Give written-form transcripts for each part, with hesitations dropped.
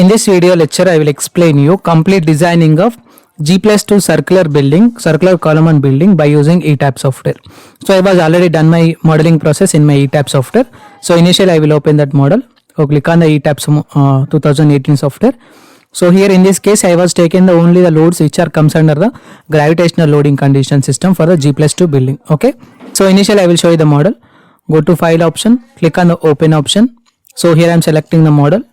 In this video lecture, I will explain you complete designing of G+2 circular building, circular column and building by using ETABS software. So I was already done my modeling process in my ETABS software. So initially I will open that model. So click on the ETABS 2018 software. So here in this case, I was taking only the loads which are comes under the gravitational loading condition system for the G+2 building. Okay. So initially I will show you the model. Go to file option, click on the open option. So here I am selecting the model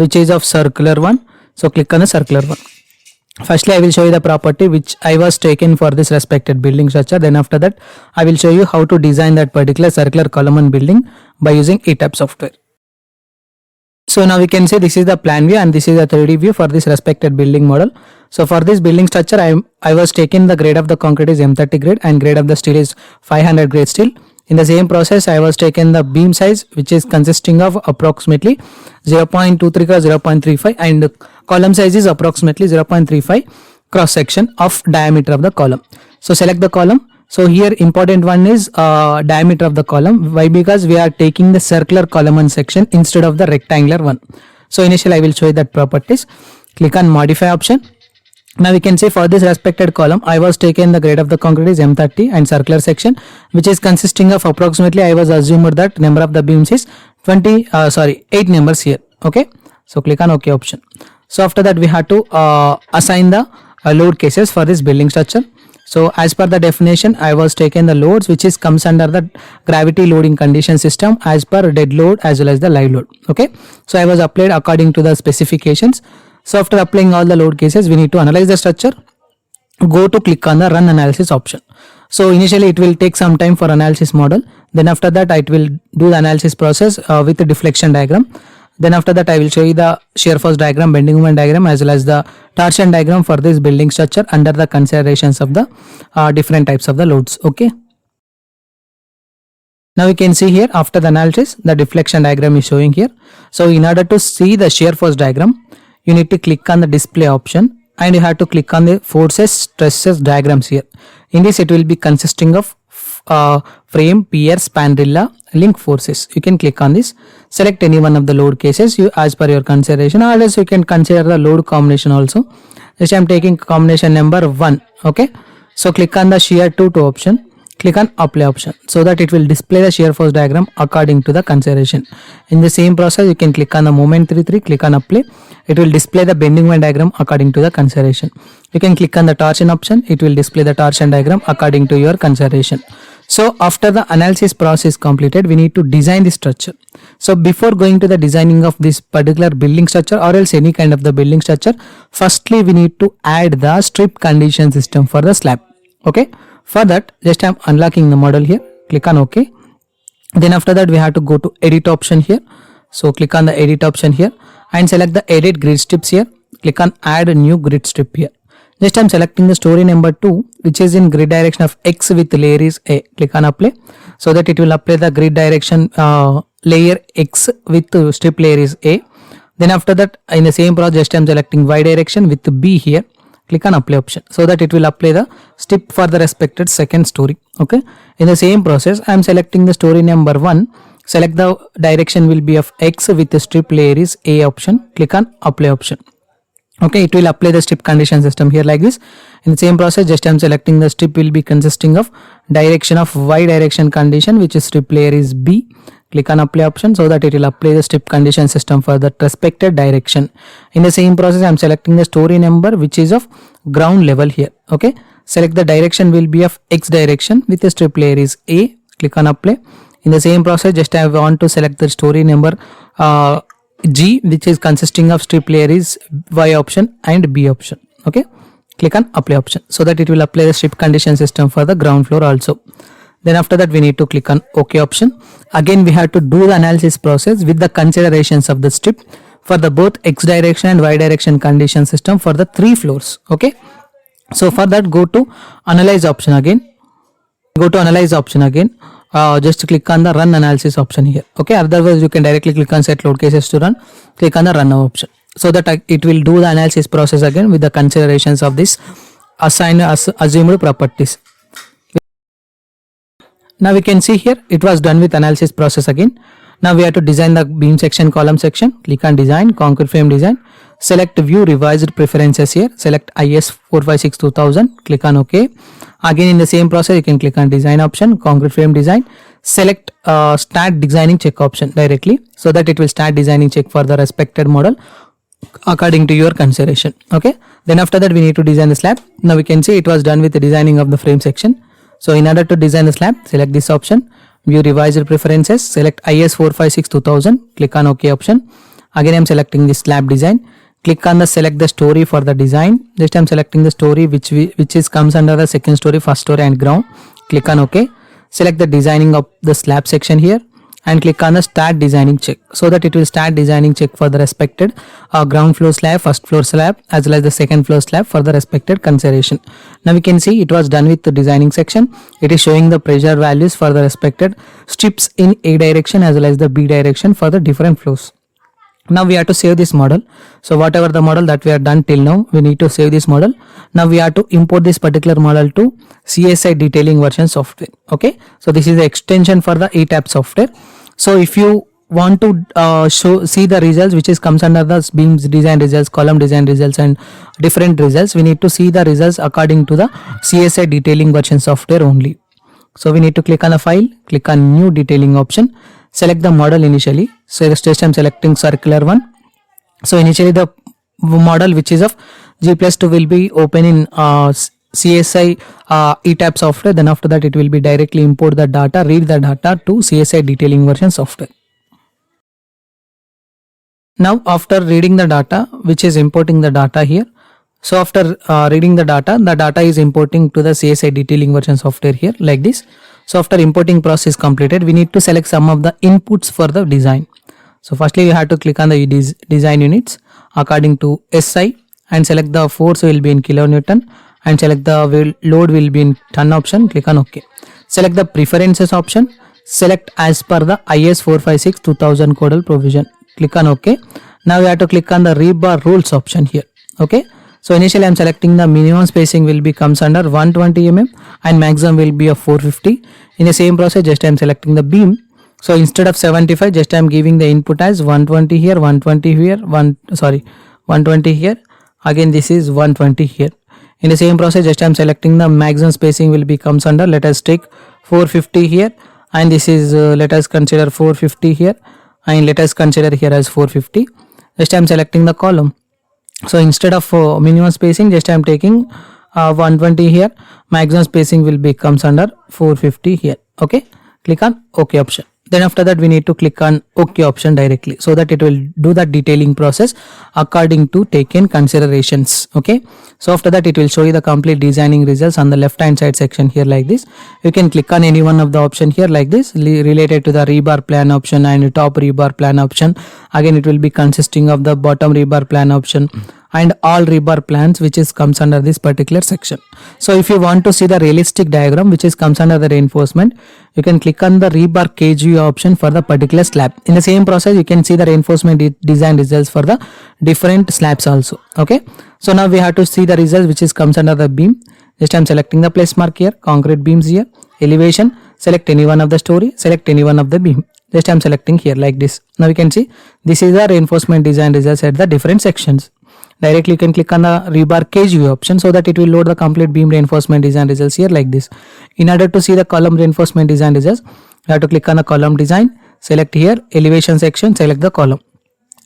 which is of circular one. So click on the circular one. Firstly, I will show you the property which I was taken for this respected building structure. Then after that, I will show you how to design that particular circular column and building by using ETABS software. So now we can say this is the plan view and this is the 3D view for this respected building model. So for this building structure, I was taking the grade of the concrete is M30 grade and grade of the steel is 500 grade steel. In the same process, I was taking the beam size which is consisting of approximately 0.23 or 0.35 and the column size is approximately 0.35 cross section of diameter of the column. So select the column. So here important one is diameter of the column. Why? Because we are taking the circular column and section instead of the rectangular one. So initially I will show you that properties. Click on modify option. Now we can say for this respected column, I was taking the grade of the concrete is M30 and circular section which is consisting of approximately I was assumed that number of the beams is 8 numbers here. Okay. So click on OK option. So after that we have to assign the load cases for this building structure. So as per the definition, I was taking the loads which is comes under the gravity loading condition system as per dead load as well as the live load. Okay. So I was applied according to the specifications. So after applying all the load cases, we need to analyze the structure. Go to click on the run analysis option. So initially it will take some time for analysis model. Then after that it will do the analysis process with the deflection diagram. Then after that I will show you the shear force diagram, bending moment diagram as well as the torsion diagram for this building structure under the considerations of the different types of the loads. Okay. Now we can see here after the analysis, the deflection diagram is showing here. So in order to see the shear force diagram, you need to click on the display option and you have to click on the forces stresses diagrams here. In this it will be consisting of frame, pier, spandrella, link forces. You can click on this, select any one of the load cases you as per your consideration, or else you can consider the load combination also. This I am taking combination number 1. Okay. So click on the shear 2 option. Click on apply option so that it will display the shear force diagram according to the consideration. In the same process, you can click on the moment 3, click on apply. It will display the bending moment diagram according to the consideration. You can click on the torsion option. It will display the torsion diagram according to your consideration. So after the analysis process completed, we need to design the structure. So before going to the designing of this particular building structure or else any kind of the building structure, firstly we need to add the strip condition system for the slab. Okay. For that, just I am unlocking the model here. Click on OK. Then after that, we have to go to edit option here. So click on the edit option here and select the edit grid strips here. Click on add a new grid strip here. Just I am selecting the story number 2, which is in grid direction of X with layer is A. Click on apply so that it will apply the grid direction layer X with strip layer is A. Then after that, in the same process, just I am selecting Y direction with B here. Click on apply option so that it will apply the strip for the respected second story. Okay. In the same process, I am selecting the story number 1. Select the direction will be of X with the strip layer is A option. Click on apply option. Okay. It will apply the strip condition system here like this. In the same process, just I am selecting the strip will be consisting of direction of Y direction condition which is strip layer is B. Click on apply option so that it will apply the strip condition system for the respected direction. In the same process, I am selecting the story number which is of ground level here. Okay. Select the direction will be of X direction with the strip layer is A. Click on apply. In the same process, just I want to select the story number G which is consisting of strip layer is Y option and B option. Okay. Click on apply option so that it will apply the strip condition system for the ground floor also. Then after that we need to click on OK option. Again we have to do the analysis process with the considerations of the strip for the both X direction and Y direction condition system for the 3 floors. Okay. So for that go to analyze option again. Go to analyze option again. Just click on the run analysis option here. Okay. Otherwise you can directly click on set load cases to run. Click on the run option so that it will do the analysis process again with the considerations of this assumed properties. Now we can see here it was done with analysis process again. Now we have to design the beam section, column section. Click on design, concrete frame design. select view revised preferences here, select IS 456 2000, click on OK. Again in the same process you can click on design option, concrete frame design, select start designing check option directly, so that it will start designing check for the respected model according to your consideration. Okay, then after that we need to design the slab. Now we can see it was done with the designing of the frame section. So in order to design the slab, select this option, view revised preferences, select IS 456 2000, click on OK option. Again I am selecting the slab design, click on the select the story for the design. Just I am selecting the story which comes under the second story, first story and ground. Click on OK. Select the designing of the slab section here and click on the start designing check, so that it will start designing check for the respected ground floor slab, first floor slab as well as the second floor slab for the respected consideration. Now we can see it was done with the designing section. It is showing the pressure values for the respected strips in A direction as well as the B direction for the different floors. Now we have to save this model. So whatever the model that we have done till now, we need to save this model. Now we have to import this particular model to CSI detailing version software. Okay, so this is the extension for the ETAP software. So if you want to see the results which is comes under the beams design results, column design results and different results, we need to see the results according to the CSI detailing version software only. So we need to click on the file, click on new detailing option, select the model initially. So just I'm selecting circular one. So initially the model which is of G+2 will be open in CSI ETAP software. Then after that it will be directly import the data, read the data to CSI detailing version software. Now after reading the data, which is importing the data here. So after reading the data is importing to the CSI detailing version software here like this. So after importing process completed, we need to select some of the inputs for the design. So firstly you have to click on the design units according to SI and select the force will be in kilonewton and select the load will be in ton option. Click on OK. Select the preferences option, select as per the IS 456 2000 codal provision. Click on OK. Now you have to click on the rebar rules option here. Okay. So initially I am selecting the minimum spacing will be comes under 120 mm and maximum will be of 450. In the same process just I am selecting the beam. So instead of 75 just I am giving the input as 120 here, 120 here, 120 here. Again this is 120 here. In the same process just I am selecting the maximum spacing will be comes under, let us take 450 here and this is let us consider 450 here and let us consider here as 450. Just I am selecting the column. So instead of minimum spacing just I am taking 120 here, maximum spacing will be comes under 450 here. Okay, click on OK option. Then after that we need to click on OK option directly, so that it will do the detailing process according to taken considerations. Okay, so after that it will show you the complete designing results on the left hand side section here like this. You can click on any one of the option here like this related to the rebar plan option and top rebar plan option. Again it will be consisting of the bottom rebar plan option and all rebar plans which is comes under this particular section. So if you want to see the realistic diagram which is comes under the reinforcement, you can click on the rebar KGU option for the particular slab. In the same process you can see the reinforcement design results for the different slabs also. Okay, so now we have to see the results which is comes under the beam. Just I am selecting the place mark here, concrete beams here, elevation, select any one of the story, select any one of the beam. Just I am selecting here like this. Now we can see this is the reinforcement design results at the different sections. Directly you can click on the rebar KGU option, so that it will load the complete beam reinforcement design results here like this. In order to see the column reinforcement design results, you have to click on the column design, select here elevation section, select the column.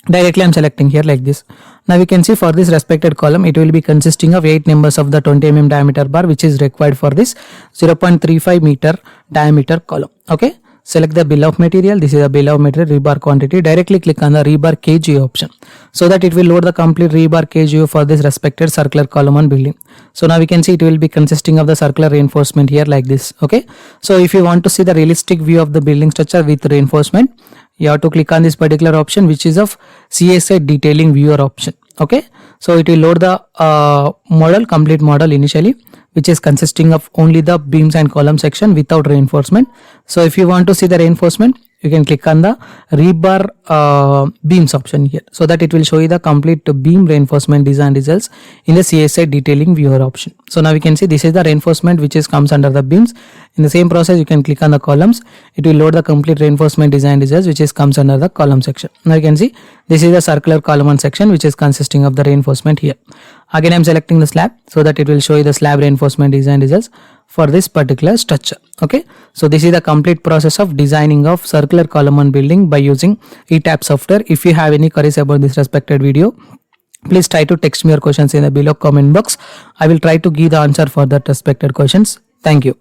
Directly I am selecting here like this. Now we can see for this respected column it will be consisting of 8 numbers of the 20 mm diameter bar which is required for this 0.35 meter diameter column. Okay, select the bill of material. This is a bill of material rebar quantity. Directly click on the rebar KGU option, so that it will load the complete rebar KGU for this respected circular column on building. So now we can see it will be consisting of the circular reinforcement here like this. Okay, so if you want to see the realistic view of the building structure with reinforcement, you have to click on this particular option which is of CSI detailing viewer option. Okay, so it will load the model, complete model initially, which is consisting of only the beams and column section without reinforcement. So if you want to see the reinforcement, you can click on the rebar beams option here, so that it will show you the complete beam reinforcement design results in the CSI detailing viewer option. So now we can see this is the reinforcement which is comes under the beams. In the same process, you can click on the columns. It will load the complete reinforcement design results which is comes under the column section. Now you can see this is the circular column section which is consisting of the reinforcement here. Again, I am selecting the slab so that it will show you the slab reinforcement design results for this particular structure. Okay, so this is the complete process of designing of circular column building by using ETABS software. If you have any queries about this respected video, please try to text me your questions in the below comment box. I will try to give the answer for that respected questions. Thank you.